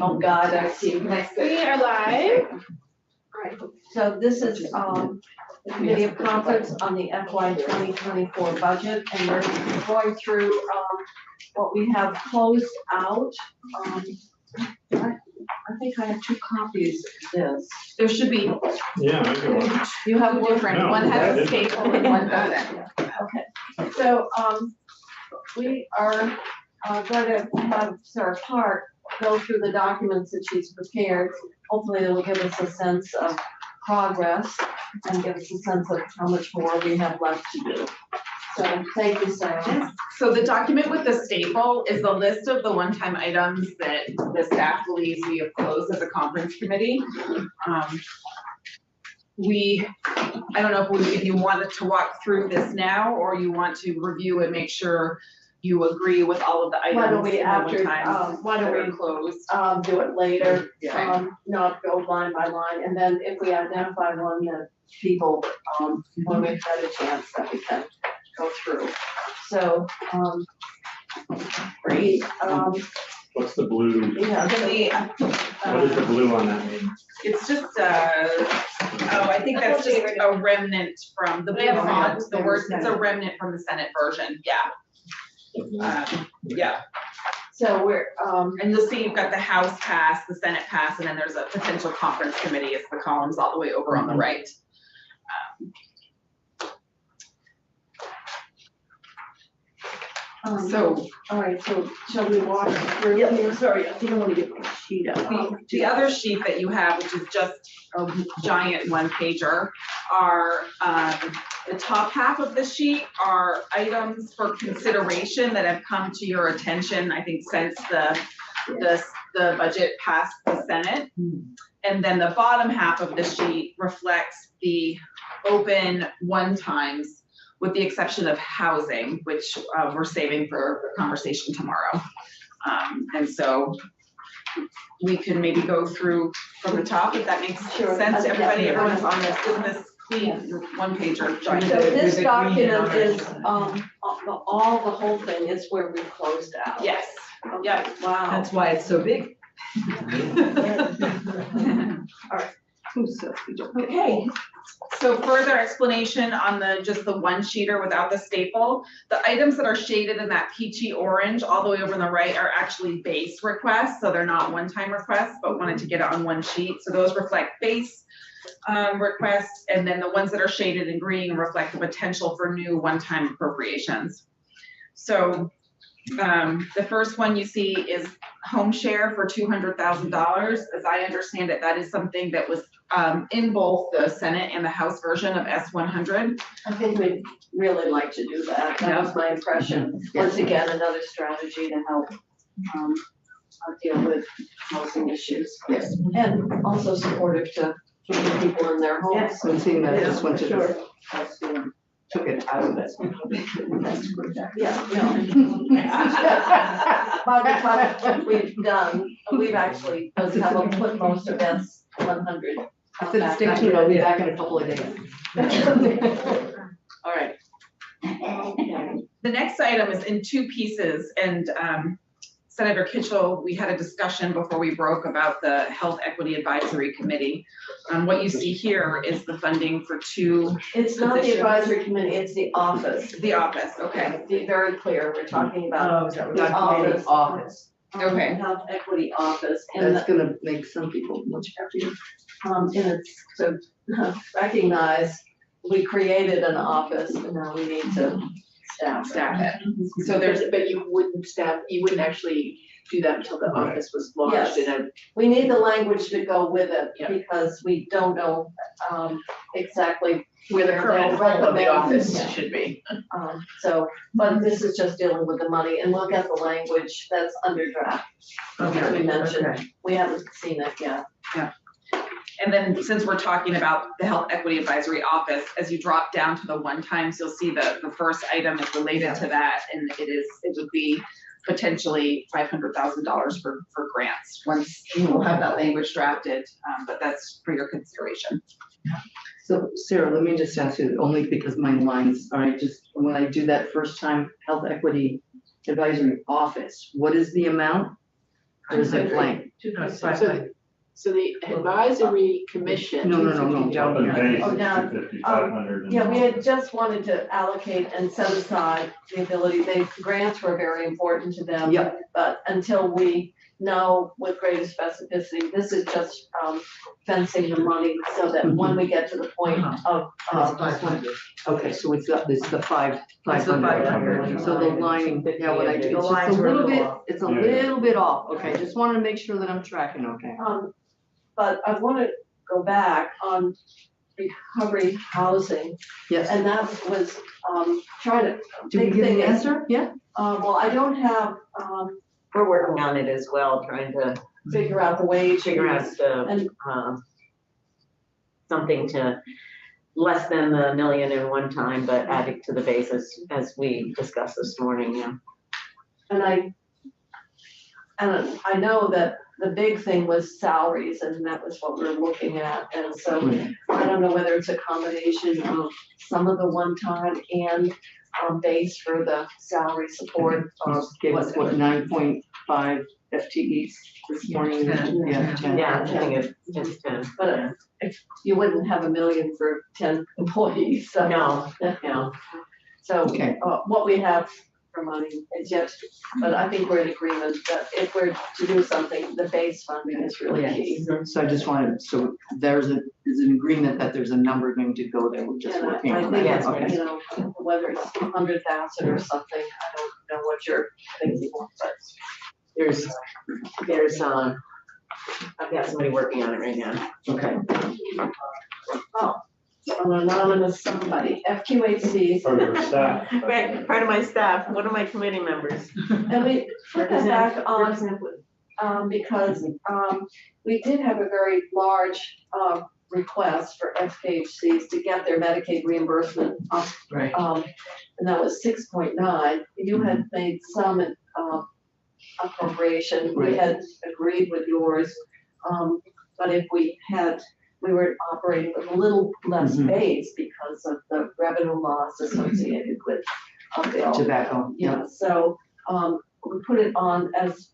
Oh, God, I see. We are live. Right. So this is, the Committee of Conference on the FY 2024 budget, and we're going through, what we have closed out. I think I have two copies of this. There should be, Yeah, I do. You have one? different, No, one has a that staple and one doesn't. Okay, so, we are, going to have Sarah Park go through the documents that she's prepared. Hopefully they will give us a sense of progress and give us a sense of how much more we have left to do. So, thank you, Sarah. So the document with the staple is the list of the one-time items that the staff believes we have closed as a conference committee. I don't know if you wanted to walk through this now, or you want to review and make sure you agree with all of the items. Why don't we why don't we close? Do it later, Yeah. not go line by line, and then if we identify one that people, when we've had a chance that we can go through. So, great, What's the blue, yeah, what is the blue on that mean? It's just, I think that's just a remnant from the blue Yeah. font, the word, it's a remnant from the Senate version, yeah. Yeah, so we're, and you'll see you've got the House pass, the Senate pass, and then there's a potential conference committee, it's the columns all the way over on the right. So all right, so shall we walk through here? Sorry, I think I want to get my sheet out. the other sheet that you have, which is just a giant one pager, are, the top half of the sheet are items for consideration that have come to your attention, I think, since the budget passed the Senate. And then the bottom half of the sheet reflects the open one-times, with the exception of housing, which we're saving for conversation tomorrow. And so we can maybe go through from the top, if that makes Sure. sense to everybody. Yeah. Everyone's on this, isn't this clean, one pager? So this document is, all the whole thing is where we closed out. Yes, Okay, yep. Wow. That's why it's so big. Okay, so further explanation on just the one sheeter without the staple. The items that are shaded in that peachy orange all the way over on the right are actually base requests, so they're not one-time requests, but wanted to get it on one sheet. So those reflect base requests, and then the ones that are shaded in green reflect the potential for new one-time appropriations. So the first one you see is home share for $200,000. As I understand it, that is something that was in both the Senate and the House version of S-100. I think we'd really like to do that. That was my impression. Once again, another strategy to help deal with housing issues. Yes. And also supportive to keeping people in their homes. Yes, I'm seeing that, I just went to Sure. the house and took it out of it. Yeah, by the time we've done, we've actually put most of S-100. I said, stay tuned, I'll be back in a couple of days. All right. The next item is in two pieces, and Senator Kitchell, we had a discussion before we broke about the Health Equity Advisory Committee. What you see here is the funding for two. It's not the positions. advisory committee, it's the office. The office, okay. Be very clear, we're talking about The office. Okay. Health equity office, and That's gonna make some people much happier. and it's to recognize we created an office and now we need to staff it. So there's, But you wouldn't actually do that until the Right. office was launched in We need the language to go with it Yeah. because we don't know exactly where the current role of the recommend. office Yeah. should be. So, but this is just dealing with the money, and look at the language that's under draft. That we mentioned, we haven't seen it yet. and then since we're talking about the Health Equity Advisory Office, as you drop down to the one-times, you'll see the first item is related to that, and it would be potentially $500,000 for grants, once we'll have that language drafted, but that's for your consideration. So Sarah, let me just ask you, only because my lines, all right, just when I do that first time Health Equity Advisory Office, what is the amount? Or is it blank? No, it's 5 So- million. So the advisory commission. No, Up down in here. base, Oh, down. 250, 500. Yeah, we had just wanted to allocate and set aside the ability, grants were very important to them. Yep. But until we know with greater specificity, this is just, fencing the money so that when we get to the point of, It's 500. Okay, so it's the 500. It's the 500. So the lining, yeah, when I do, The it's just lines a were a little little bit, off. it's a Yeah. little bit off, okay, just wanna make sure that I'm tracking, okay? but I wanna go back on recovery housing, Yes, and that was, trying to, do we big get thing the is- answer? Yeah? well, I don't have, We're working on it as well, trying to figure out the wage. figure out And- something to less than the million in one time, but add it to the basis as we discussed this morning, yeah. And I know that the big thing was salaries, and that was what we're looking at, and so I don't know whether it's a combination of some of the one-time and base for the salary support. Just gave us what, 9.5 FTEs this morning? 10. Yeah, 10. Yeah, I think it's 10. But if you wouldn't have 1 million for 10 employees, so. No, Yeah. So, Okay. what we have for money is yet, but I think we're in agreement that if we're to do something, the base funding is really key. So I just wanted, so there's an agreement that there's a number going to go there, we're just And working I on think that, it's, okay? you know, whether it's 100,000 or something, I don't know what you're thinking, but. there's, I've got somebody working on it right now. Okay, Oh, an anonymous somebody, FQHC, Part of our staff. Right, part of my staff, one of my committee members. and we put that back on, because, we did have a very large, request for FQHCs to get their Medicaid reimbursement up, Right. and that was 6.9. You had made some, appropriation, we Right. had agreed with yours, but if we were operating with a little less Mhm. base because of the revenue loss associated with, the tobacco, yeah. yeah, so, we put it on as,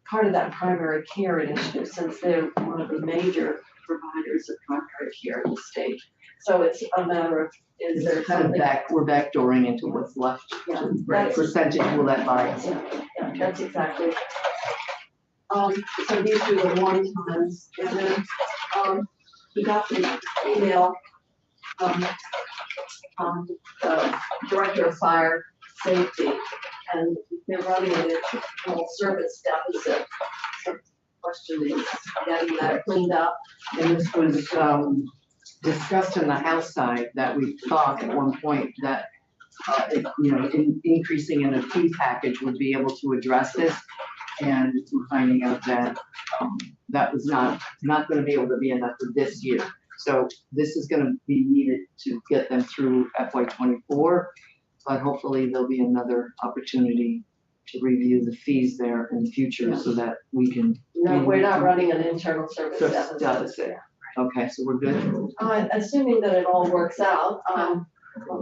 part of that primary care initiative, since they're one of the major providers of primary care in the state. So it's a matter of, is there It's kind of something? we're backdooring into what's left. Yeah, What that's- percentage will that buy us? Yeah, that's exactly. So these are the one times, and then, we got the email, the director of fire safety, and they're running an internal service deficit. So questioning, getting that cleaned up. And this was discussed in the House side, that we thought at one point that, increasing in a fee package would be able to address this. And we're finding out that that was not gonna be able to be enough for this year. So this is gonna be needed to get them through FY '24, but hopefully there'll be another opportunity to review the fees there in the future so that we can. No, we're not running an internal service deficit. Deficit. Okay, so we're good? Assuming that it all works out,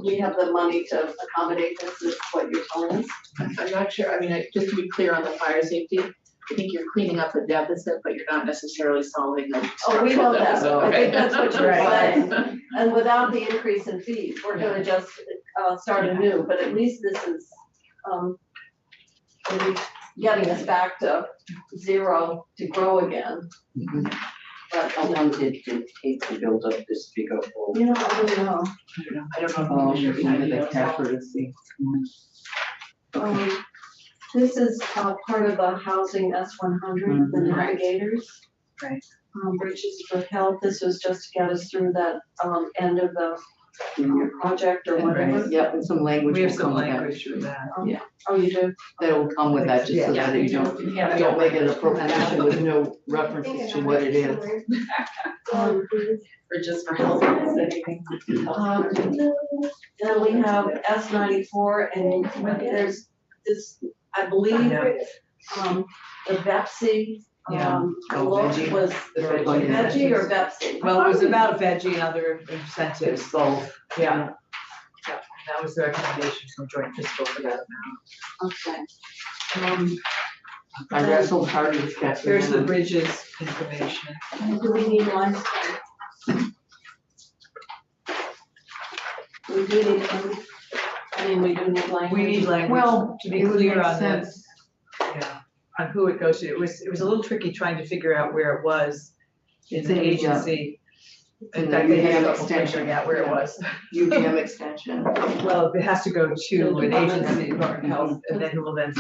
we have the money to accommodate this, is what you're telling us. I'm not sure, I mean, just to be clear on the fire safety, I think you're cleaning up a deficit, but you're not necessarily solving a Oh, we structural know that. deficit. I Okay. think that's what you're Right. saying. And without the increase in fees, we're gonna just, start anew, but at least this is, at least getting us back to 0 to grow again. But, How long did it take to build up this big of hole? you know, I don't know. I don't know if you Maybe the know. Casper to see. This is, part of the housing S100, the navigators. Right. Bridges for Health, this was just to get us through that, end of the project or whatever. Yep, and some language We have will some come with that. language for that. Oh, you do? That will come with that, just so that you don't make it an appropriation with no references to what it is. Or just for health. Then we have S94, and there's this, I believe, the Bepsi, Oh, look veggie. was The veggie. veggie or Bepsi? Well, it was about veggie and other incentives. It's both. Yeah. Yeah, that was the recommendation from joint fiscal for that amount. Okay. I wrestled hard with Catherine. Here's the bridges information. Do we need limestone? We do need, I mean, we do need language. We need language Well, to be it would clear make on sense. this, yeah, on who it goes to. It was a little tricky trying to figure out where it was in It's the in the, agency. in In the fact, they had UVM trouble extension. figuring out where it was. UVM extension. Well, it has to go to an Department. agency, Department of Health, and then who will then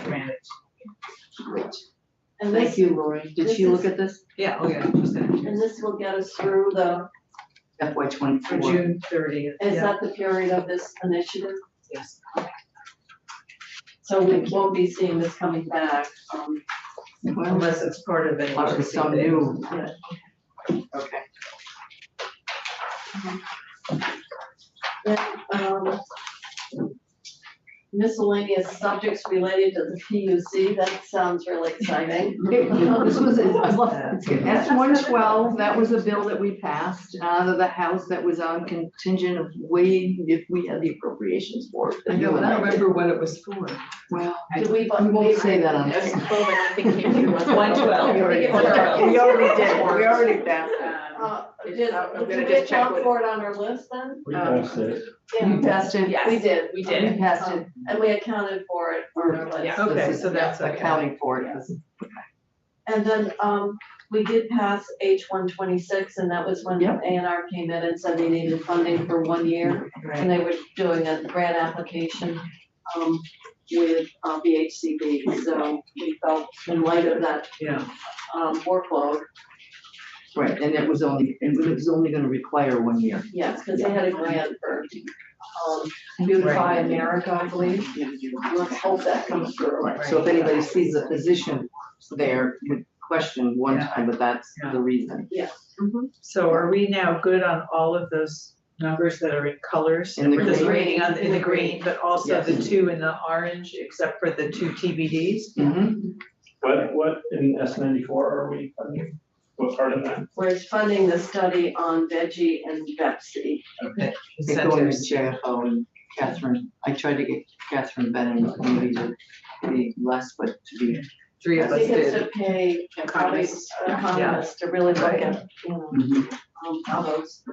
grant it. And Thank this, you, Lori. Did this she look is- at this? Yeah, oh yeah, just that, and this will get us through the, FY for '24. June 30th, is yeah, that the period of this initiative? yes. So we won't be seeing this coming back, Well, Unless it's part of an Part of agency some thing. new, yeah. okay. Then, miscellaneous subjects related to the PUC, that sounds really exciting. This was, S-112, that was a bill that we passed out of the House that was on contingent of waiting if we had the appropriations for it. I know, but I don't remember what it was for. Well, Do we? we won't say that on. That's COVID, I think came through. 112. We already- We already passed it. Did I'm gonna we just check account with- for it on our list then? We passed it. You passed it? Yes, We did. we You did. passed it. And we accounted for it on our list. Yeah. Okay, This is- so that's yeah, okay. accounting for it. And then, we did pass H-126, and that was when Yep. A&R came in and said they needed funding for 1 year. And they were doing a grant application, with, VHCB, so we felt in light of that, Yeah, workload, Right, and it was only gonna require 1 year. yes, because they had a grant for, Beautify America, I believe. Let's hope that comes through. Right, so if anybody sees a position there, would question one Yeah. time, but that's the reason. so are we now good on all of those numbers that are in colors? In the We're just green. reading on, in the green, but also the Yes. 2 in the orange, except for the 2 TBDs? Mhm. What in S94 are we funding? What part of that? We're funding the study on veggie and Pepsi. Okay. They go into Incentives. JFO and Catherine, I tried to get Catherine Bennett maybe to be less, but to be. 3 I of us think it's did. to pay probably Economists. economists to really look at, Mhm. how those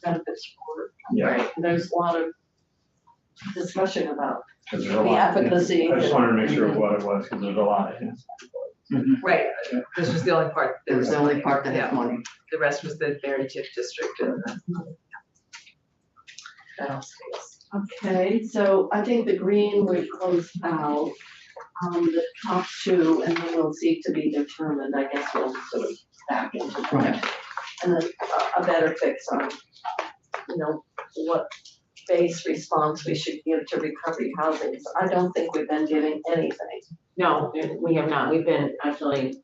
benefits work. Yeah. Right, there's a lot of discussion about 'Cause there's a the lot. efficacy. I just wanted to make sure what it was, because there's a lot in it. Right, this was the only part. It was the only part that Yeah. had money. The rest was the Berry Tip District and that all stays. Okay, so I think the green we closed out, the top 2, and then we'll seek to be determined, I guess we'll sort of back into that. Right. And then a better fix on, what base response we should give to recovery housing. So I don't think we've been giving anything. No, we have not. We've been actually,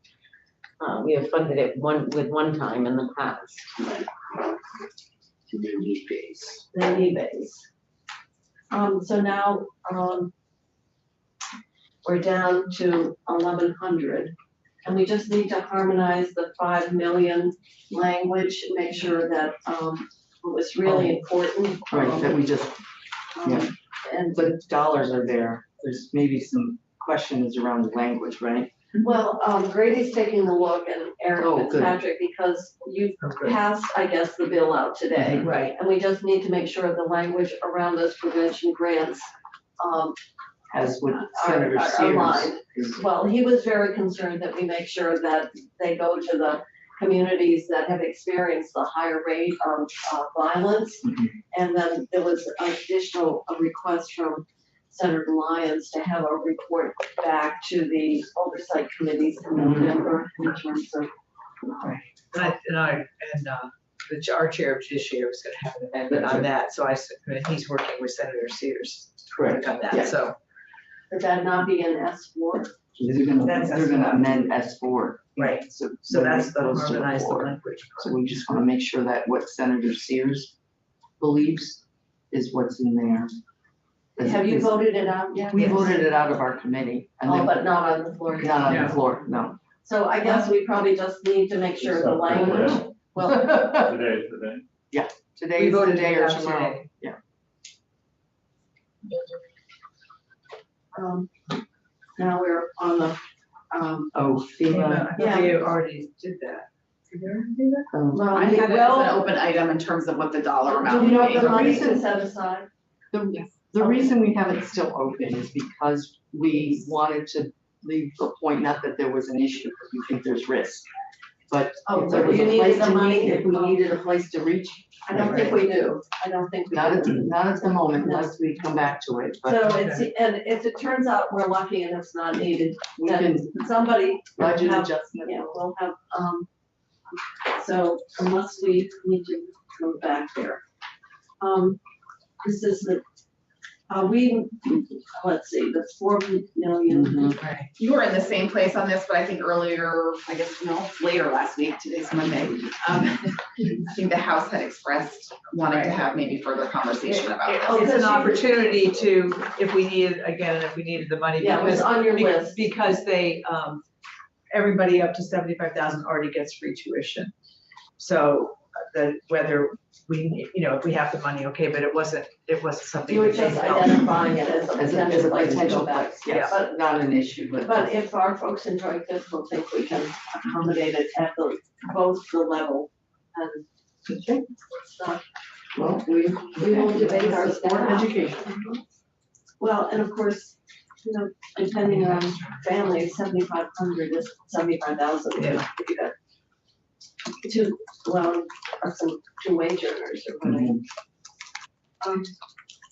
we have funded it with one time in the past. To the need base. The need base. So now, we're down to 1,100. And we just need to harmonize the 5 million language, make sure that, what was really important. Right, that we just, yeah. And, the dollars are there. There's maybe some questions around the language, right? well, Grady's taking a look and Eric Oh, good. Fitzpatrick, because you Okay. passed, I guess, the bill out today. Right, And we just need to make sure the language around those prevention grants, As with Are- Senator are Sears. aligned. is- well, he was very concerned that we make sure that they go to the communities that have experienced the higher rate of violence. Mhm. And then there was an additional request from Senator Lyons to have a report back to the oversight committees in November in terms of. our chair of judiciary was gonna have an amendment on that, so he's working with Senator Sears Correct. on Yeah. that, so. Would that not be an S4? That's They're gonna amend S4. Right, So. so that's the those to harmonized floor. language. So we just wanna make sure that what Senator Sears believes is what's in there. Have you voted it out yet? We voted it out of our committee and Oh, then, but not on the floor. not on Yeah. the floor, no. So I guess we probably just need to make sure the language, well, Today is the day. Today We is the voted day it or out tomorrow. today. now we're on the Oh, FEMA. I thought you already did that. Did you already do that? Well, I had it as an well, open item in terms of what the dollar do amount we would know be. the money reason- to set aside? The reason we have it still open is because we wanted to leave a point, not that there was an issue, because we think there's risk. But Oh, if there so was you a needed place the to money meet, to if we come. needed a place to reach, I don't think we do. I don't think we not at, do. not at the moment unless we come back to it, but So it's, and if it turns out we're lucky and it's not needed, we then can somebody will budget have, adjustment. yeah, we'll have, so unless we need to go back there. This is the, let's see, the 4 million. Mhm. Right. You were in the same place on this, but I think earlier, I guess, no, later last week, today's Monday. I think the House had expressed wanting to have maybe further conversation about this. It's an opportunity to, if we needed, again, if we needed the money. Yeah, it was because- on your because- list. Because they, everybody up to 75,000 already gets free tuition. So that whether we, if we have the money, okay, but it wasn't something. You were that they just felt- identifying it as a As potential a place to go potential back. place, yes, But, not an issue, but. but if our folks in Troy Fiscal think we can accommodate it at both the level and stuff. Well, we will debate our support staff. education. Well, and of course, depending on family, 7,500 is 75,000. Yeah. If you got two, well, or two wage earners or whatever.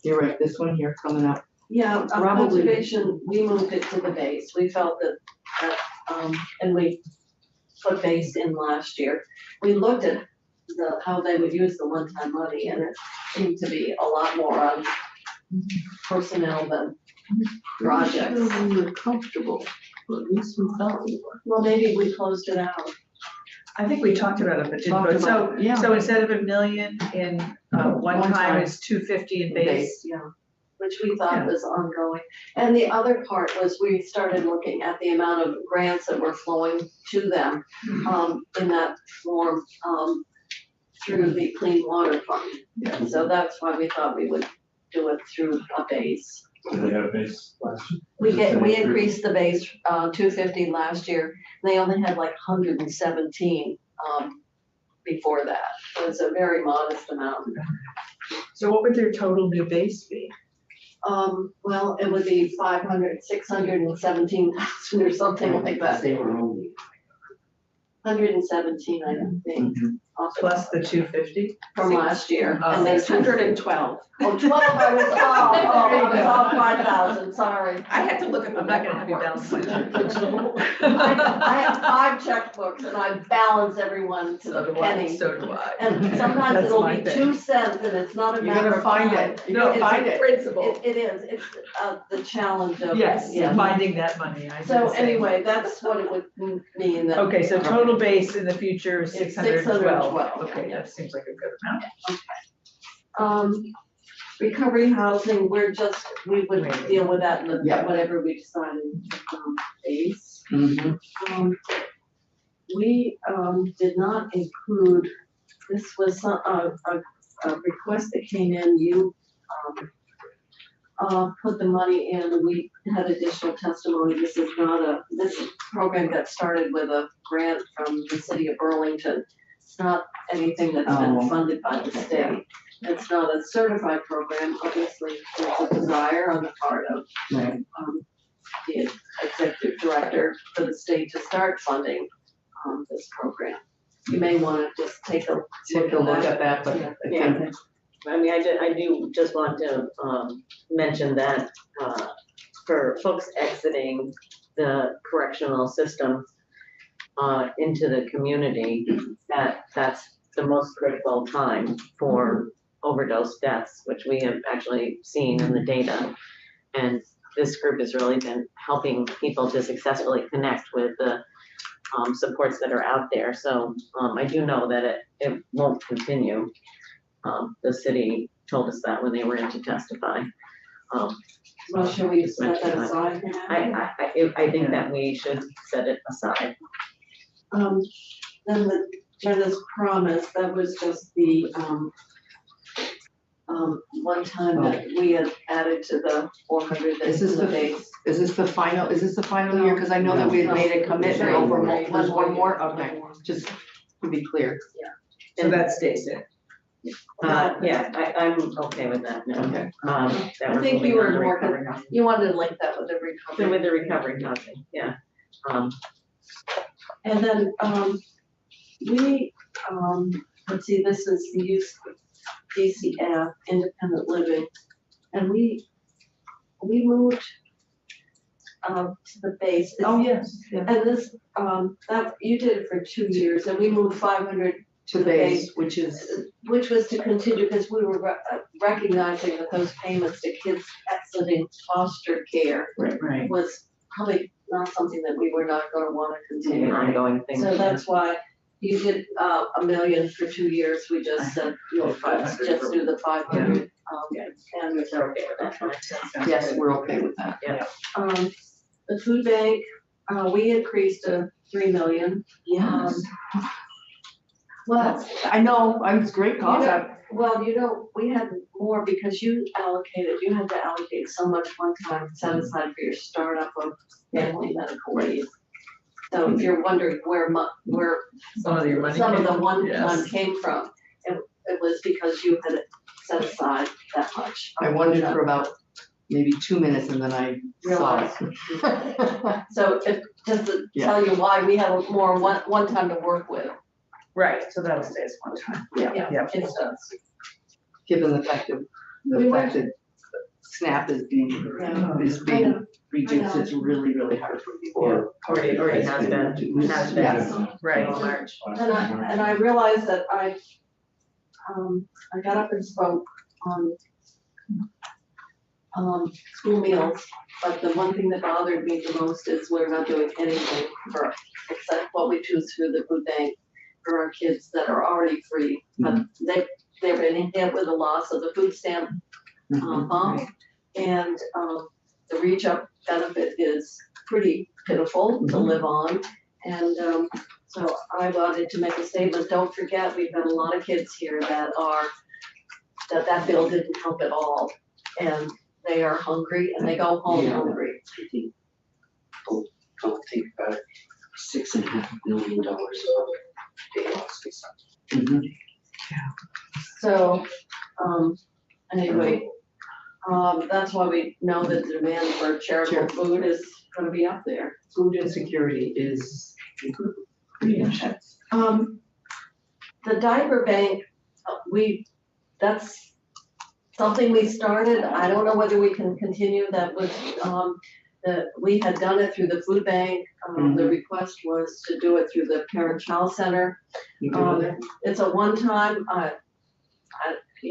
You're right, this one here coming up. Yeah, Probably. conservation, we moved it to the base. We felt that, and we put base in last year. We looked at how they would use the one-time money, and it seemed to be a lot more on personnel than projects. We were comfortable, but at least we thought we were. Well, maybe we closed it out. I think we talked about it, but didn't, Talked vote. So, about it, yeah. so instead of $1 million in, one One time, time. it's 250 in base. Yeah, which we thought Yeah. was ongoing. And the other part was we started looking at the amount of grants that were flowing to them, in that form, through the Clean Water Fund. So that's why we thought we would do it through a base. Did they have a base last year? We increased the base, 250 last year. They only had like 117, before that. So it's a very modest amount. So what would their total new base be? Well, it would be 617,000 or something like that. They were only. 117, I think, Plus the 250? from last year. Oh. And there's 612. Oh, 12, I was off 5,000, sorry. I had to look at the. I'm not gonna have you balance my checkbooks. I have 5 checkbooks and I balance everyone to So the do I, penny. so do I. And sometimes That's it'll my be thing. 2 cents and it's not a You're matter gonna of find time. it, you're gonna It's find it. Principle. It is, it's the challenge of. Yes, yeah. finding that money, I So would say. anyway, that's what it would mean that. Okay, so total base in the future is It's 612. 612, Okay, yeah. that seems like a good amount. Recovery housing, we would Wait. deal with that in Yeah. whatever we decided, base. Mhm. We, did not include, this was a request that came in, you, put the money in, we had additional testimony, this program got started with a grant from the city of Burlington. It's not anything that's been Oh. funded by the state. It's not a certified program, obviously, there's a desire on the part of, Right. the executive director for the state to start funding, this program. You may wanna just take a Take a look at that, but again, I mean, I do just want to, mention that, for folks exiting the correctional system, into the community, that's the most critical time for overdose deaths, which we have actually seen in the data. And this group has really been helping people to successfully connect with the supports that are out there. So I do know that it won't continue. The city told us that when they were in to testify. Well, should we set that aside for now? I think that we should set it aside. Then the Jenna's promise, that was just the, one time that we had added to the 400 This that's is in the the base. Is this the final year? Because I know that we had made a commitment over, there's one more, okay, just to be clear. So that stays in. Yeah, I'm okay with that now. Okay. That I we're think you moving were on to more, recovery housing. you wanted to link that with the So recovery. with the recovery housing, yeah. And then, let's see, this is the use of DCF, independent living, and we moved, to the base. Yes. Yeah. And this, that, you did it for 2 years, and we moved 500, To base, which is, which was to continue, because we were recognizing that those payments to kids exiting foster care Right. was probably not something that we were not gonna wanna An continue. ongoing thing. So that's why you did, $1 million for 2 years, we just said, you'll just do the 500. And, They're okay with that. yes, we're okay with that. the food bank, we increased to 3 million. Yes. Well, I know, it's a great cause. well, we had more because you had to allocate so much one time set aside for your startup of family medical leave. So if you're wondering where Some of your money. some of the came- one yes. time came from, it was because you had set aside that much. I wondered for about maybe 2 minutes and then I saw it. So just to Yeah. tell you why, we have more one time to work with. Right, so that'll stay as one time. Yeah. It does. Given the fact that SNAP is being reduced, it's really, really hard for people. Already has been. Yes. Right. And I realized that I got up and spoke on school meals, but the one thing that bothered me the most is we're not doing anything except what we choose through the food bank for our kids that are already free. But they've been hit with the loss of the food stamp bump, and the reach up benefit is pretty pitiful to live on. And so I wanted to make a statement, don't forget, we've got a lot of kids here that bill didn't help at all. And they are hungry and they go home Yeah. hungry. I think, don't think about it, $6.5 million of pay losses. So, anyway, that's why we know that the demand for charitable food is gonna be up there. Food insecurity is pretty intense. The diaper bank, that's something we started, I don't know whether we can continue, that was, we had done it through the food bank. The request was to do it through the parent-child center. It's a one-time, I'm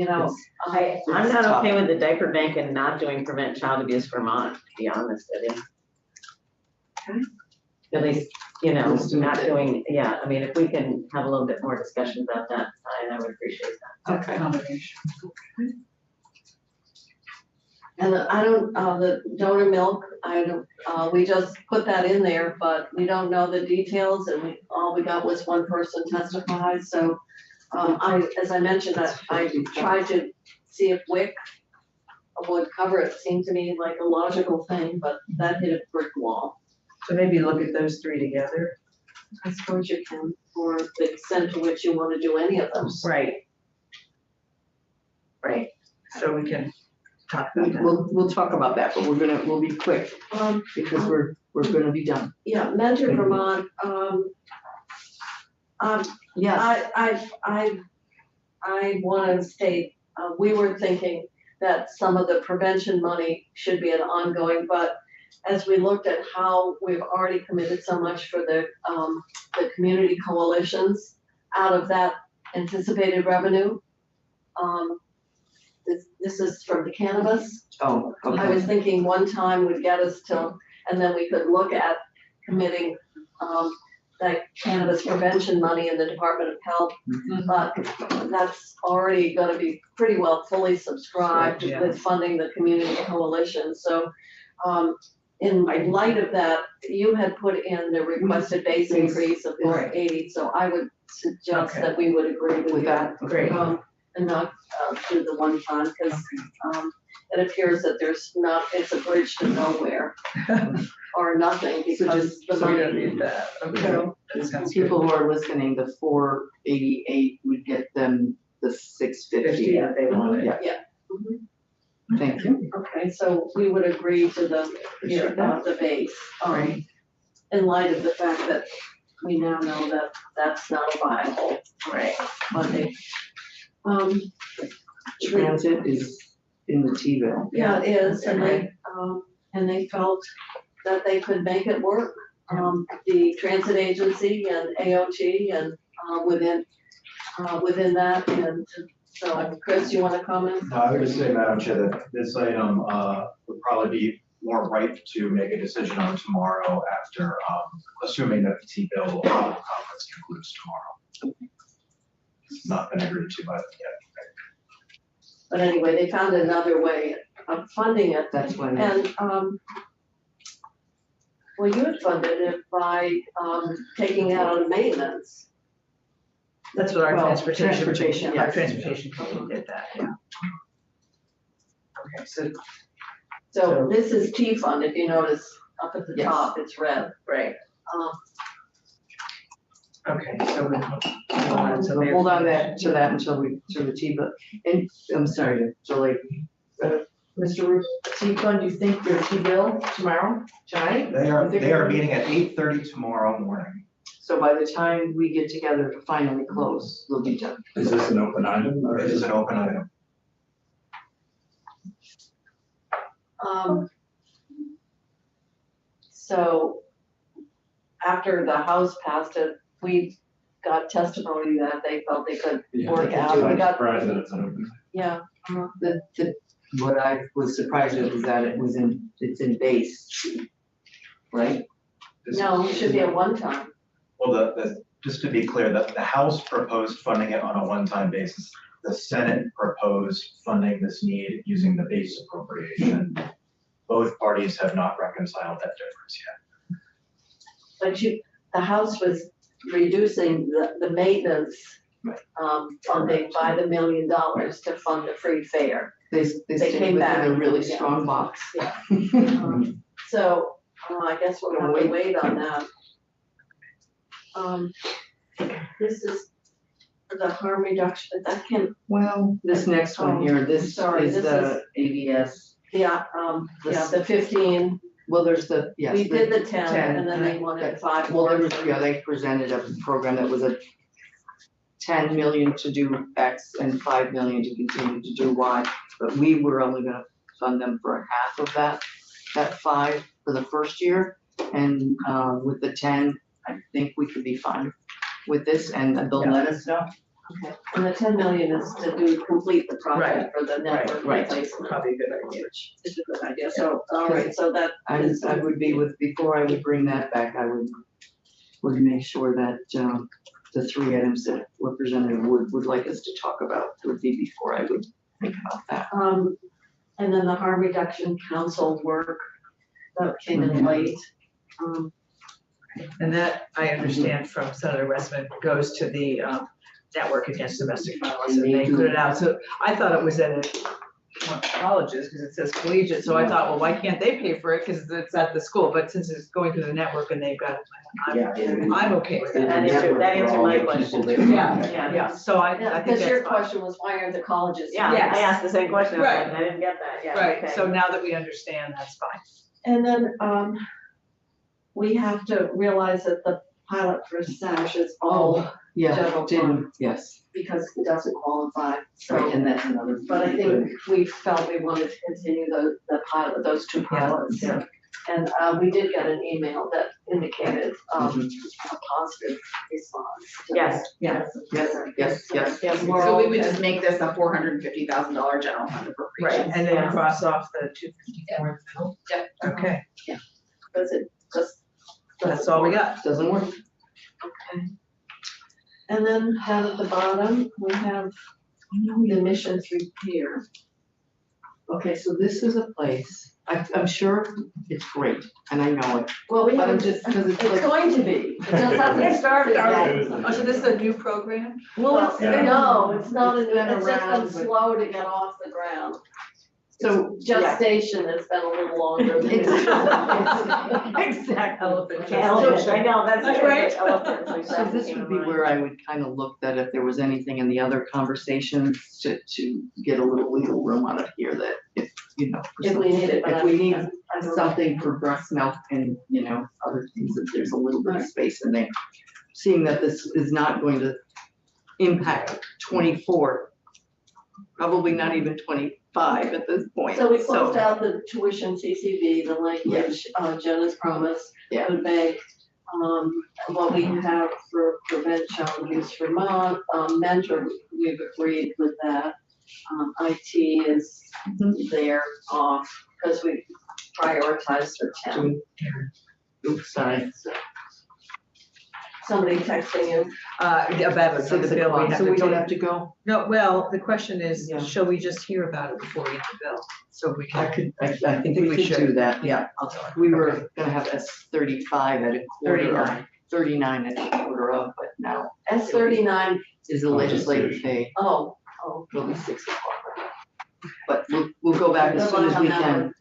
not okay with the diaper bank and not doing Prevent Child Abuse Vermont, to be honest with you. Okay. At least, Let's do not it. doing, I mean, if we can have a little bit more discussion about that, I would appreciate that. Okay. And I don't, the donor milk, we just put that in there, but we don't know the details, and all we got was one person testified, so. As I mentioned, I tried to see if WIC would cover it, seemed to me like a logical thing, but that hit a brick wall. So maybe look at those three together. I suppose you can, or the extent to which you wanna do any of them. Right. Right, so we can talk about that. We'll talk about that, but we'll be quick because we're gonna be done. Yeah, Mentor Vermont, Yes. I wanna state, we were thinking that some of the prevention money should be an ongoing, but as we looked at how we've already committed so much for the community coalitions out of that anticipated revenue, this is from the cannabis. Oh, I okay. was thinking one time would get us till, and then we could look at committing, that cannabis prevention money in the Department of Health. But that's already gonna be pretty well fully subscribed Yeah. with funding the community coalition, so, in light of that, you had put in the requested base increase of 480, so I would suggest Okay. that we would agree with With that. that, Great. and not, do the one fund, because, it appears that there's not, it's a bridge to nowhere. Or nothing, because the So we don't money, need that, okay. No. That sounds good. People who are listening, the 488 would get them the 650. that they wanted. Yeah. Mhm. Thank you. Okay, so we would agree to the, the base, Right. in light of the fact that we now know that that's not a viable Right. funding. Um, Transit is in the T-bill. yeah, it is, and they felt that they could make it work. The transit agency and AOT and, within that, and so, Chris, you wanna comment? No, I would just say, Madam Chair, that this item would probably be more ripe to make a decision on tomorrow after, assuming that the T-bill conference concludes tomorrow. It's not been agreed to by yet. But anyway, they found another way of funding it. That's when, And, well, you had funded it by, taking out of maintenance. That's what our Well, transportation, transportation, our yes. transportation company did that, yeah. Okay, so, So this is T fund, if you notice up at the Yes. top, it's red. right, Um, okay, so we. so hold on to that until the T-bill. And, I'm sorry, so like, Mr. Ruth, T-fund, you think your T-bill tomorrow, tonight? They are meeting at 8:30 tomorrow morning. So by the time we get together to finally close, we'll be done. Is this an open item or It is an open item. So after the House passed it, we got testimony that they felt they could work out. We I'm got, surprised that it's an open. yeah, What I was surprised with is that it's in base, right? no, it should be a one-time. Well, just to be clear, the House proposed funding it on a one-time basis. The Senate proposed funding this need using the base appropriation. Both parties have not reconciled that difference yet. But the House was reducing the maintenance, funding by the $1 million to fund the free fare. They They stayed came within back, a really yeah. strong box. Yeah. So, I guess we'll have to wait on that. This is the harm reduction, that can, Well, this next one here, this sorry, is this the ABS. yeah, the 15, Well, there's the, yes. we did the 10, 10, and then they wanted 5 Well, more. there was, yeah, they presented a program that was a 10 million to do X and 5 million to continue to do Y. But we were only gonna fund them for half of that 5 for the first year. And, with the 10, I think we could be fine with this, and they'll let us know. Okay, and the 10 million is to complete the project for the network right. replacement, Probably a good idea. which is a good idea, so, all right, so that is. I would be with, before I would bring that back, I would make sure that, the 3 items that Representative would like us to talk about would be before I would think about that. And then the harm reduction council work that came in late. And that, I understand from Senator Westman, goes to the Network Against Domestic Violence, and they put it out. So I thought it was at colleges, because it says collegiate, so I thought, well, why can't they pay for it, because it's at the school, but since it's going through the network and they've got it, I'm okay with that. That answered my question. Yeah, so I think Because your that's fine. question was, why aren't the colleges? Yeah, Yes. I asked the same question, I was Right. like, I didn't get that, yeah, Right, okay. so now that we understand, that's fine. And then, we have to realize that the pilot for SASH is all Yeah, general didn't, yes, because it doesn't qualify, right, so. and that's another. But I think we felt we wanted to continue the pilot, those 2 pilots. Yeah. And, we did get an email that indicated, a positive response. to Yes. that. Yes. We're So we all would okay. just make this a $450,000 general fund Right, appropriation. and then cross off the 254 in the middle. Yeah. Okay, Does it just? that's all we got. Doesn't work. Okay. And then down at the bottom, we have the emissions repair. Okay, so this is a place, I'm sure it's great, and I know it, Well, we but I'm haven't, just, because it's it's like, going to be, it just hasn't started yet. Oh, so this is a new program? Well, Yeah. no, it's not, It's been it's just been around, but- slow to get off the ground. so, yeah. Gestation has been a little longer than. Exactly. Elephant. Elephants, I know, that's That's right. right. Elephants, like So that this came would to be mind. where I would kind of look that if there was anything in the other conversations to get a little wiggle room out of here that if, you know. for If we need it, but If we need I don't know. something for breast milk and, you know, other things, that there's a little bit of space in there. Seeing that this is not going to impact 24, probably not even 25 at this point. So we closed out the tuition CCV, the language, Jen has promised, Yeah. food bank. What we have for prevent child abuse Vermont, mentor, we've agreed with that. IT is there, because we prioritized the town. Oops, sorry. Somebody texting you, About the 6 bill we o'clock, have so to we don't take. have to go? No, well, the question is, Yeah. shall we just hear about it before we get the bill? So we I can. could, I think we could do that, yeah. We were gonna have S35 at a quarter of, 39 at a quarter of, but now S39, is the legislative day, oh, it'll be 6 o'clock. But we'll go back as soon as we can.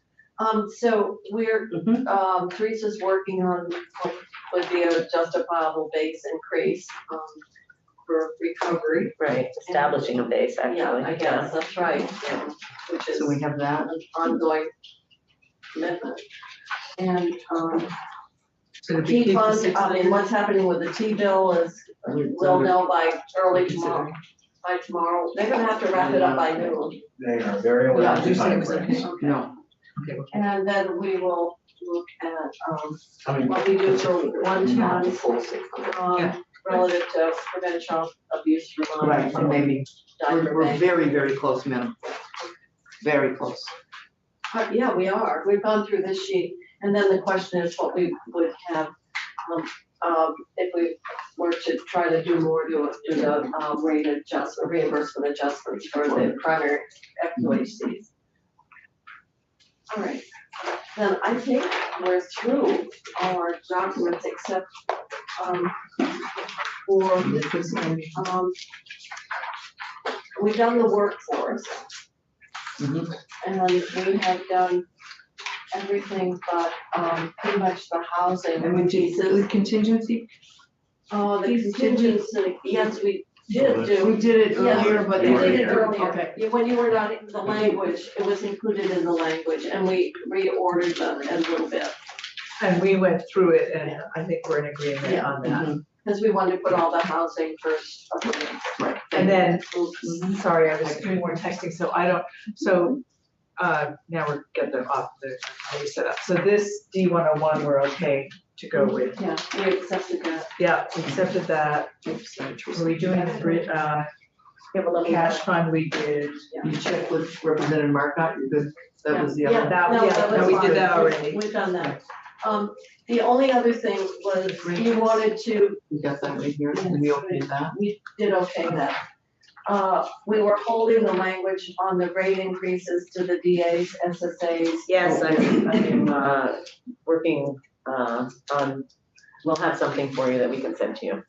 So we're, Mhm. Teresa's working on what would be a justifiable base increase, for recovery. Right, establishing a base, actually. Yeah, I guess, that's right, which is So we have that. an ongoing commitment. And, So it'd be T keep the fund, six- I mean, what's happening with the T bill is, we'll know by early tomorrow, by tomorrow. They're gonna have to wrap it up by noon. They are very aware Yeah, of you the said it was timeframes. okay. No, Okay, okay. And then we will look at, I mean, what we do for one Not the time, full 6 o'clock. Yeah. relative to prevent child abuse for right, and maybe, diaper we're bank. very, very close, minimum. Very close. Yeah, we are. We've gone through this sheet, and then the question is what we would have, if we were to try to do more to do the rate adjustment, reimbursement adjustments for the primary FQHCs. All right, then I think we're through all our documents except, for, This is, we've done the workforce. Mhm. And we have done everything but, pretty much the housing and we did, pieces. the contingency, The contingency, yes, we did do. we did it Yes, earlier, but we they did it were, earlier. okay. Yeah, when you were not in the language, it was included in the language, and we reordered them a little bit. And we went through it and I think we're in agreement Yeah. on that. Mhm. Because we wanted to put all the housing first. Right. And then, Oops. sorry, I was doing more texting, so I don't, so, now we're getting them off the, how we set up. So this D101, we're okay to go with. Yeah, we accepted that. Yeah, we accepted that. Are we doing the Give a little. cash fund? We did. You checked with Representative Marcotte, you're good, that was the Yeah, other. That- no, yeah, that no, was we did fine. that already. We've done that. The only other thing was you wanted to, We got that right here, and we okayed that. we did okay that. We were holding the language on the rate increases to the DAs, SSAs. Yes, I'm working, on, we'll have something for you that we can send to you.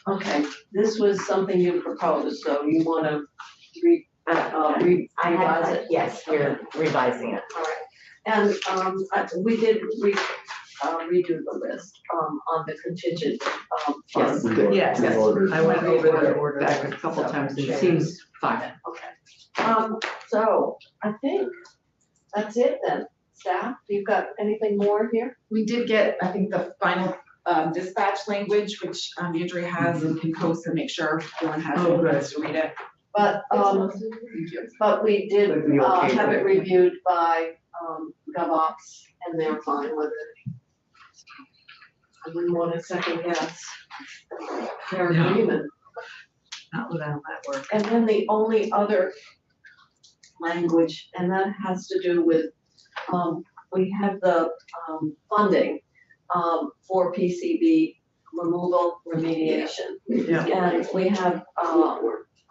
Okay, this was something you proposed, so you wanna I have, revise it? yes, you're revising it. All right, and, we did redo the list, on the contingent, Yes, fund. good. Yes, Yes. I went over the order. Back a couple times, and it seems fine. Okay, so I think that's it then. Staff, you've got anything more here? We did get, I think, the final dispatch language, which Andrea has and can post and make sure everyone has Oh, a good. chance to read it. But, we did, Would be okay have with it it. reviewed by, GovOps, and they're fine with it. I wouldn't want to second guess their No. agreement. Not without that work. And then the only other language, and that has to do with, we have the, funding, for PCB removal remediation. Yeah. And we have,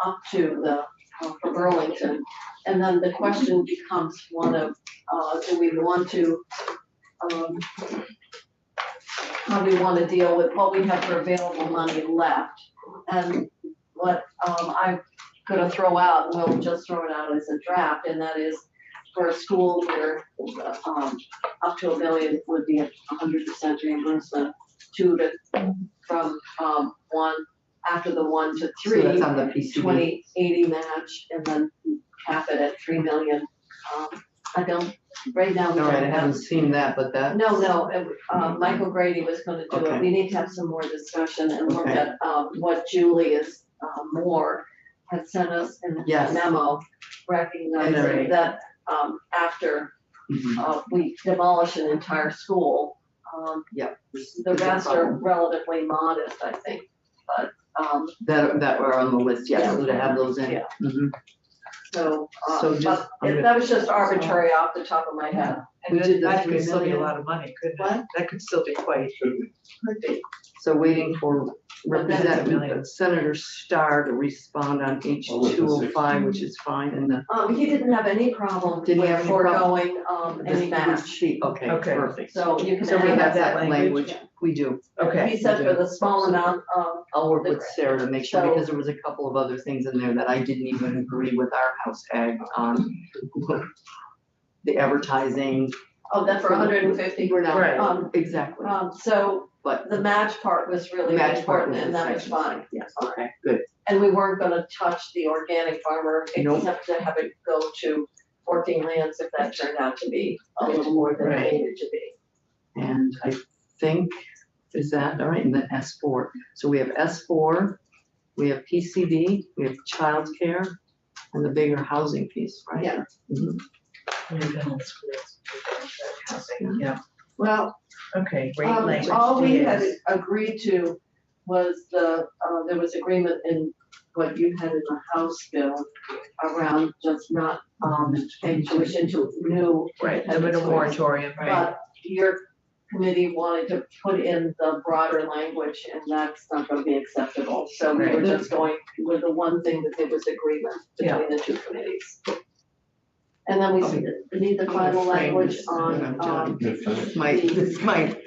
up to the for Burlington. And then the question becomes one of, do we want to, how do we want to deal with what we have for available money left? And what I'm gonna throw out, and we'll just throw it out as a draft, and that is for a school where up to $1 million would be 100% reimbursement, from 1, after the 1 to So 3. that's on the PCD. 2080 match, and then cap it at 3 million. I don't, right now, we All don't right, I haven't have. seen that, but that. No, Michael Grady was gonna do it. Okay. We need to have some more discussion and look Okay. at, what Julius Moore had sent us in a Yes. memo recognizing Right. that, after, Mhm. we demolish an entire school, Yep. the rest are relatively modest, I think, but, That were on the list, yes, so to have those in. Yeah. Mhm. so, So but just- that was just arbitrary off the top of my head. We did the That 3 could still be a million. lot of money, couldn't it? What? That could still be quite. Could be. So waiting for Representative million. Senator Starr to respond on H 205, which is fine, and the. He didn't have any problem Didn't with have any problem? foregoing, any the match, sheet. Okay, Okay. perfect. so you can So we add have that. that language? We do. Okay. He said for the small amount, I'll work with Sarah to make sure, So- because there was a couple of other things in there that I didn't even agree with our house ag on. The advertising. that for 150. We're not, Right. exactly, So but the match part was really Match part important, was and the that was section. fine. yes, okay, good. And we weren't gonna touch the organic farmer, Nope. except to have it go to 14 lands if that turned out to be a little more than it Right. needed to be. And I think, is that, all right, and then S4. So we have S4, we have PCD, we have childcare, and the bigger housing piece, right? Yeah. Mhm. Yeah, Well, okay, great language. all we had yes. agreed to was there was agreement in what you had in the House bill around just not, paying tuition to new. Right, the middle moratorium, right? But your committee wanted to put in the broader language, and that's not gonna be acceptable. So we were Right. just going with the one thing that there was agreement between the two committees. And then we need the final language on, This might, we just listed.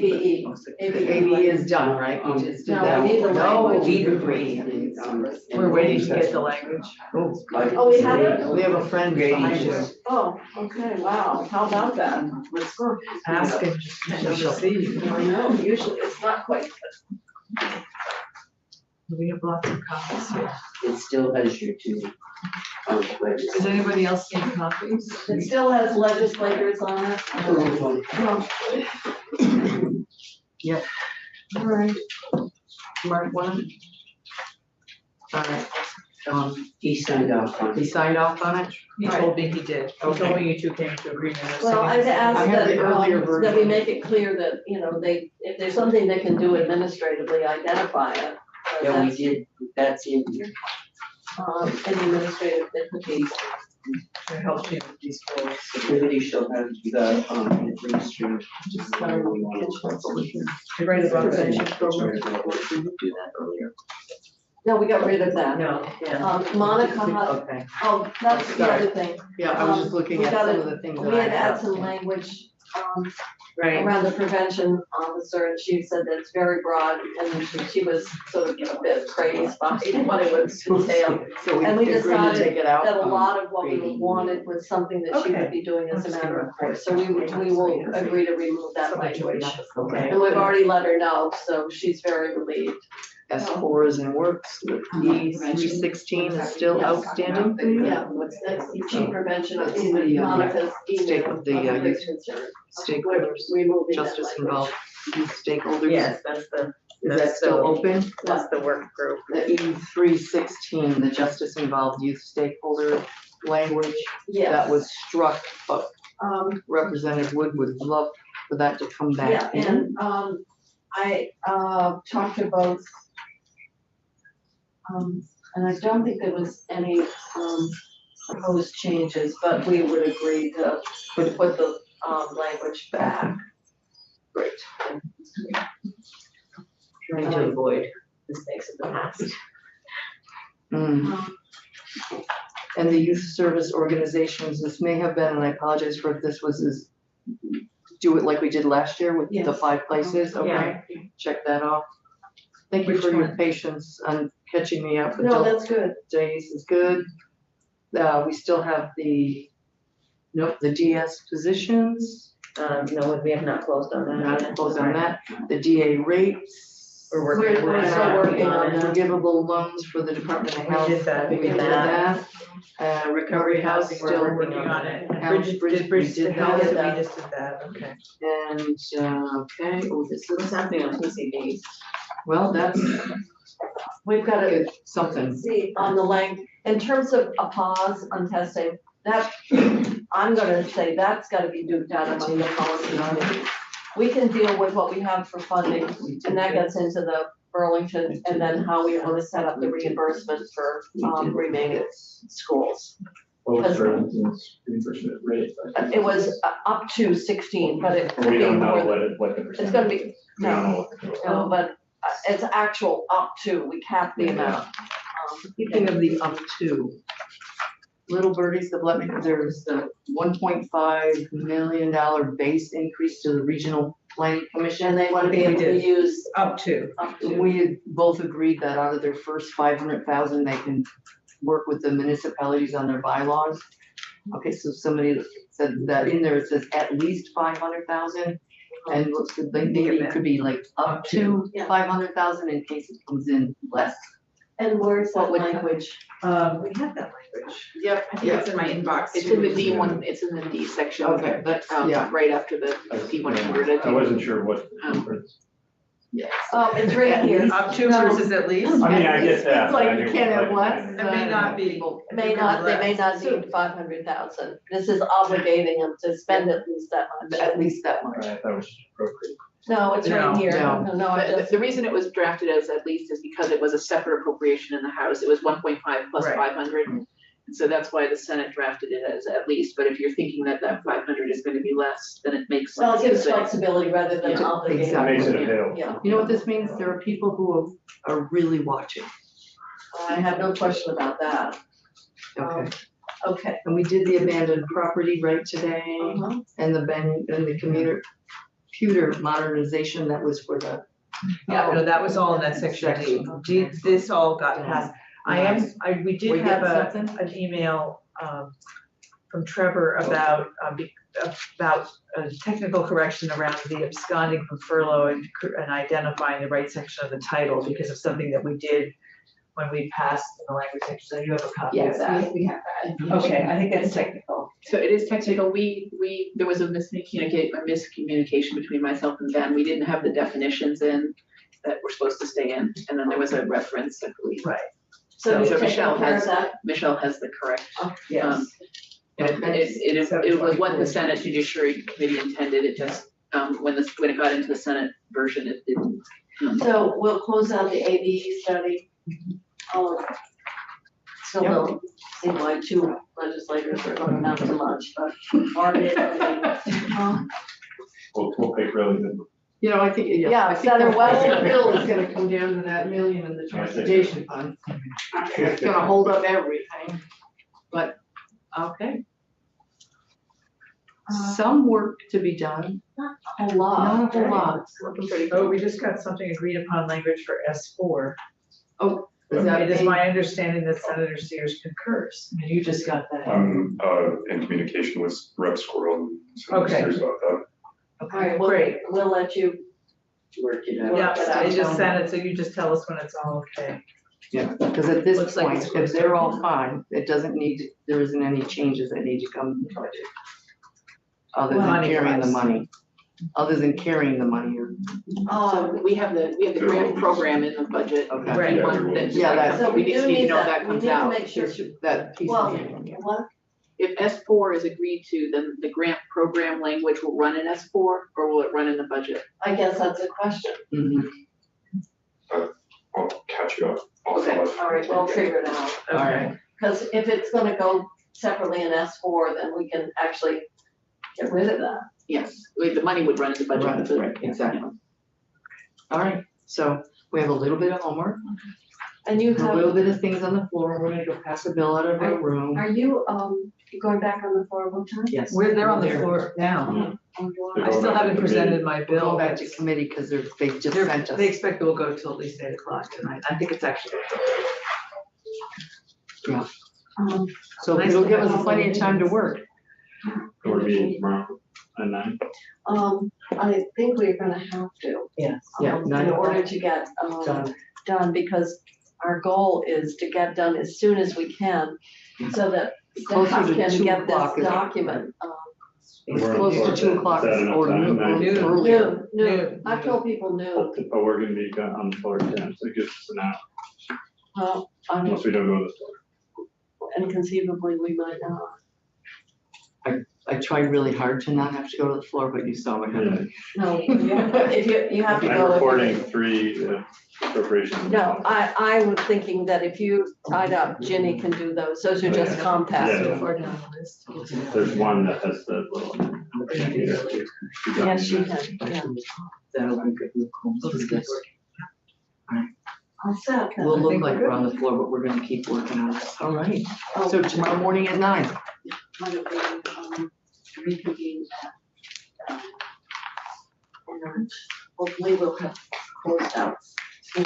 ABE. ABE is done, right? We just did No, that. we need the No, language. we agree. We're waiting to get the language. Oh, we have it? We have a friend behind you. Oh, okay, wow, how about that? Let's go. Ask and you shall see. I know, usually it's not quite, We have lots of copies here. It still has your two. Does anybody else need copies? it still has legislators on it. Yep. All right. Mark one? All right. He signed off on He it. signed off on it? He told me he did. He told me you two came to agreement. of Well, I've signing. asked I have that, the earlier that we version. make it clear that, if there's something they can do administratively, identify it. But Yeah, we that's, did, that's in here. Any administrative difficulties. To help you with these goals. The committee shall have the, administrative. You're right about that. Did you do that earlier? No, we got rid of that. No, yeah. Monica, had- Okay, that's the other thing. yeah, I was just looking We at gotta- some of the things that We I had to add have. some language, Right. around the prevention officer, and she said that it's very broad, and she was sort of a bit crazed by what it would entail. So we And we agreed to decided take it out. That a lot of what we Grading. wanted was something that she Okay. would be doing as a That's matter good. of course, so we will agree to remove that language. Okay. And we've already let her know, so she's very relieved. S4 is in works, E 316 is still Yes. outstanding for you? Yeah, what's next, chief prevention of That's the, Monica's stake email of the, of youth concern. Stakeholders, Removing that justice language. involved, youth stakeholders. Yes, that's the, Is that still open? that's the work group. The E 316, the justice involved youth stakeholder language, Yes. that was struck, but Um, Representative Wood would love for that to come yeah, back in. and, I, talked to both, and I don't think there was any, proposed changes, but we would agree to put the, language back. Great. Trying to avoid mistakes of the past. Mm. And the youth service organizations, this may have been, and I apologize for if this was as, do it like we did last year with the Yes. 5 places, okay? Check that off. Thank you Which for your one? patience on catching me up. No, that's good. Days is good. We still have the, nope, the DS positions, No, we have not closed on that. not close on that. The DA rates. We're working We're still working on that. Forgivable loans for the Department of We Health. did that. We did that. Recovery House Housing, we're still working on it. And House, Bridget, we did did help, that. so we just did that, okay. And, okay, oh, this What's is, happening on TCD? well, that's We've got to good, something. see on the length, in terms of a pause on testing, that, I'm gonna say that's gotta be duped out among the policy committee. We can deal with what we have for funding, and that gets into the Burlington, and then how we want to set up the reimbursement for, remaining schools. What was Burlington's reimbursement rate? It was up to 16, but it could We be don't know more, what the it's percentage. gonna be, We don't know what the. no, but it's actual up to, we cap the amount. Speaking of the up to, little birdies that let me, there's the $1.5 million base increase to the regional planning commission. And they want to be able to use Up to. up to. We had both agreed that out of their first 500,000, they can work with the municipalities on their bylaws. Okay, so somebody said that in there, it says at least 500,000. And looks like maybe it could be like up to Yeah. 500,000 in case it comes in less. And where's that What would- language? We have that language. Yep, I think it's in my inbox. it's in the D one, it's in the D section. Okay, that's, yeah. Right after the D100, I I think. wasn't sure what. Yes. It's right here. Up to No. versus at least. I mean, I get that. It's like I you knew- can't have less. It may not be. It may not, they may not need 500,000. This is obligating them to spend at least that much. At least that much. Right, that was appropriate. No, it's right No, here. no. No, I But just, the reason it was drafted as at least is because it was a separate appropriation in the House. It was 1.5 plus Right. 500. And so that's why the Senate drafted it as at least, but if you're thinking that that 500 is gonna be less, then it makes well, sense it to gives say. flexibility rather than Yeah, obligating. exactly. Makes it available. Yeah, You know what this means? There are people who are really watching. I have no question about that. Okay. Okay. And we did the abandoned property right today Uh-huh. and the computer modernization that was for the. Yeah, no, that was all in that section D. This all got passed. We did We have get something? an email, from Trevor about a technical correction around the absconding from furlough and identifying the right section of the title because of something that we did when we passed the language section. So you have a copy of that? we have that. Okay, I think that's technical. So it is technical. There was a miscommunication between myself and Ben. We didn't have the definitions in that were supposed to stay in. And then there was a reference, I believe. Right. So you're So taking Michelle care of has- that? Michelle has the correct. Yes. It was what the Senate Judiciary Committee intended. It just, when it got into the Senate version, it didn't. So we'll close out the ABE study. Still don't seem like two legislators are going down too much, but. We'll pick really good. You know, I think, yeah. Yeah, I think Senator the West- whole bill is gonna come down to that million in the transportation fund. It's gonna hold up everything, but, okay. Some work to be done, A lot. not a whole lot. Oh, we just got something agreed upon language for S4. Is that It is a- my understanding that Senator Sears concurs. And you just got that. I'm in communication with Rep. Squirrel and Okay. Senators about that. All right, Great. we'll let you Work it out. Yeah, work it out. they just sent it, so you just tell us when it's all okay. Yeah, because at this Looks like point, it's if close. they're all fine, it doesn't need, there isn't any changes that need to come in the budget. Other than Money carrying the wise. money, other than carrying the money or. So we have the grant program in the budget. Okay. Right. We want that- Yeah, that's- So we we just do need to need know if that, that we comes need to out. make sure. That piece. Well, of- what? If S4 is agreed to, then the grant program language will run in S4 or will it run in the budget? I guess that's a question. Mhm. I'll catch you up. Okay. All right, we'll figure it out. All right. Because if it's gonna go separately in S4, then we can actually get rid of that. Yes, the money would run in the budget. Right, but the- right, exactly. All right, so we have a little bit of homework. And you A little have, bit of things on the floor, we're gonna go pass a bill out of our room. are you, going back on the floor one time? Yes. They're on the There. floor now. Oh, you are? I still haven't presented my We're bill. going back to committee because they just sent us. They expect it will go till at least 8 o'clock tonight. I think it's actually. So Nice it'll to give have us you. plenty of time to work. We're meeting tomorrow at 9. I think we're gonna have to. Yes. Yeah, In 9 order o'clock. to get, Done. done, because our goal is to get done as soon as we can, so that Closer staff to can 2 get o'clock this is- document, It's close to 2 o'clock Is that enough or time? noon, Noon. earlier. noon. I've told people noon. Oh, we're gonna be on the floor at 10, so it gives us an hour, Well, I mean, unless we don't go to the floor. and conceivably, we might not. I tried really hard to not have to go to the floor, but you saw what happened. No, if you have to go. I'm reporting 3 appropriations. No, I was thinking that if you tied up, Ginny can do those. Those are just Yeah. compact. Yeah. So far down the list. There's one that has the little. Yes, she can, yeah. That'll be good. We'll comb through this. I'll set. We'll look think like we're we're on the floor, but we're gonna keep working on this. All right. Oh, So tomorrow morning at 9. why don't we, reconvene at, and hopefully we'll have closed out. So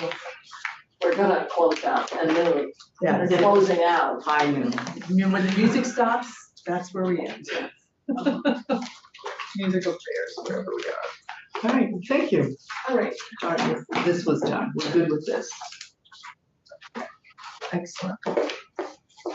we're gonna close out and then Yeah. we're closing out. High noon. When the music stops, that's where we end. Musical chairs, wherever we are. All right, thank you. All right. All right, this was done. We're good with this. Excellent.